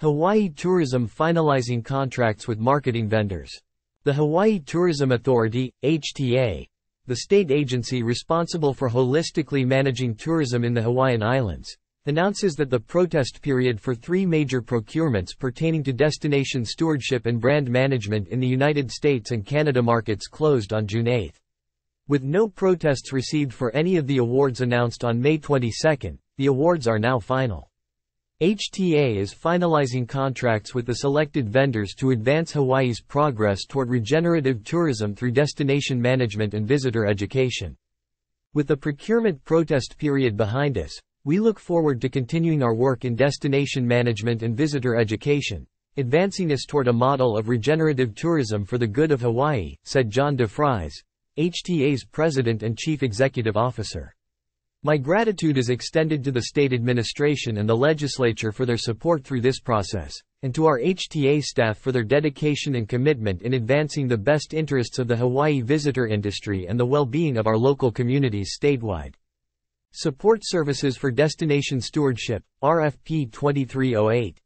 Hawaii Tourism finalizing contracts with marketing vendors. The Hawaii Tourism Authority, HTA, the state agency responsible for holistically managing tourism in the Hawaiian Islands, announces that the protest period for 3 major procurements pertaining to destination stewardship and brand management in the United States and Canada markets closed on June 8. With no protests received for any of the awards announced on May 22, the awards are now final. HTA is finalizing contracts with the selected vendors to advance Hawaii's progress toward regenerative tourism through destination management and visitor education. With the procurement protest period behind us, we look forward to continuing our work in destination management and visitor education, advancing us toward a model of regenerative tourism for the good of Hawaii, said John DeFries, HTA's President and Chief Executive Officer. My gratitude is extended to the state administration and the legislature for their support through this process, and to our HTA staff for their dedication and commitment in advancing the best interests of the Hawaii visitor industry and the well-being of our local communities statewide. Support Services for Destination Stewardship, RFP 2308.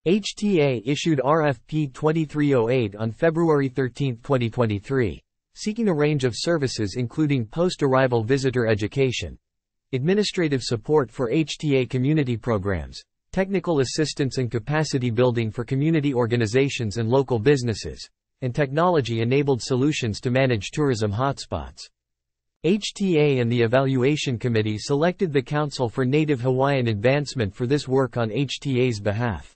HTA issued RFP 2308 on February 13, 2023, seeking a range of services including post-arrival visitor education, administrative support for HTA community programs, technical assistance and capacity building for community organizations and local businesses, and technology-enabled solutions to manage tourism hotspots. HTA and the Evaluation Committee selected the Council for Native Hawaiian Advancement for this work on HTA's behalf.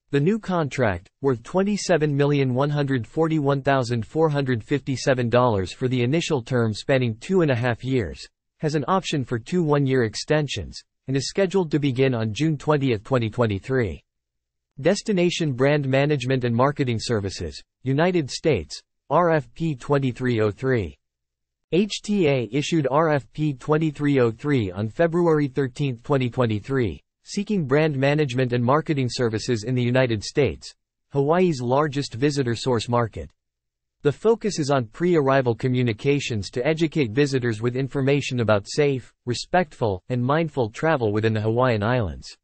The new contract, worth $27,141,457 for the initial term spanning 2.5 years, has an option for 2 one-year extensions, and is scheduled to begin on June 20, 2023. Destination Brand Management and Marketing Services, United States, RFP 2303. HTA issued RFP 2303 on February 13, 2023, seeking brand management and marketing services in the United States, Hawaii's largest visitor source market. The focus is on pre-arrival communications to educate visitors with information about safe, respectful, and mindful travel within the Hawaiian Islands.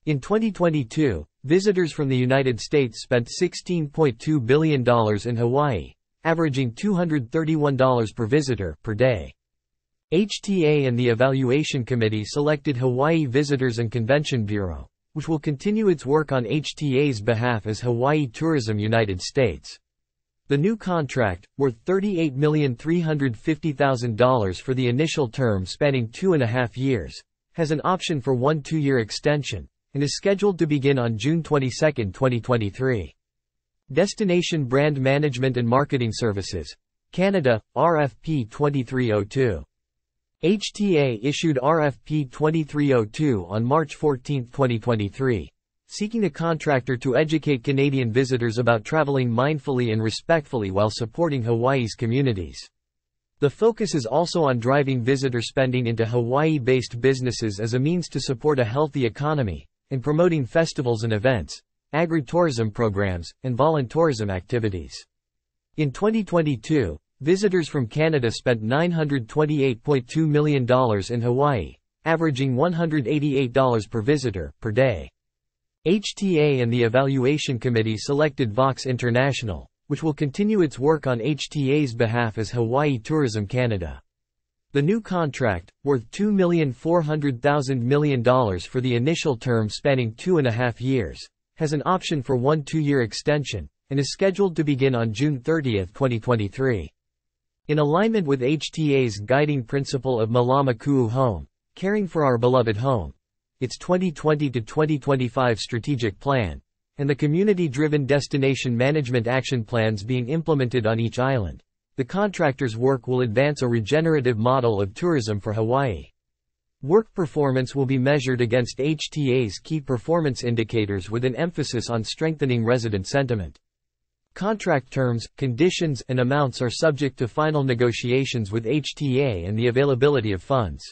In 2022, visitors from the United States spent $16.2 billion in Hawaii, averaging $231 per visitor per day. HTA and the Evaluation Committee selected Hawaii Visitors and Convention Bureau, which will continue its work on HTA's behalf as Hawaii Tourism United States. The new contract, worth $38,350,000 for the initial term spanning 2.5 years, has an option for 1 two-year extension, and is scheduled to begin on June 22, 2023. Destination Brand Management and Marketing Services, Canada, RFP 2302. HTA issued RFP 2302 on March 14, 2023. Seeking a contractor to educate Canadian visitors about traveling mindfully and respectfully while supporting Hawaii's communities. The focus is also on driving visitor spending into Hawaii-based businesses as a means to support a healthy economy, and promoting festivals and events, agritourism programs, and voluntourism activities. In 2022, visitors from Canada spent $928.2 million in Hawaii, averaging $188 per visitor per day. HTA and the Evaluation Committee selected Vox International, which will continue its work on HTA's behalf as Hawaii Tourism Canada. The new contract, worth $2,400,000 million for the initial term spanning 2.5 years, has an option for 1 two-year extension, and is scheduled to begin on June 30, 2023. In alignment with HTA's guiding principle of Malama Ku'u Home, caring for our beloved home, its 2020 to 2025 strategic plan, and the community-driven destination management action plans being implemented on each island, the contractor's work will advance a regenerative model of tourism for Hawaii. Work performance will be measured against HTA's key performance indicators with an emphasis on strengthening resident sentiment. Contract terms, conditions, and amounts are subject to final negotiations with HTA and the availability of funds.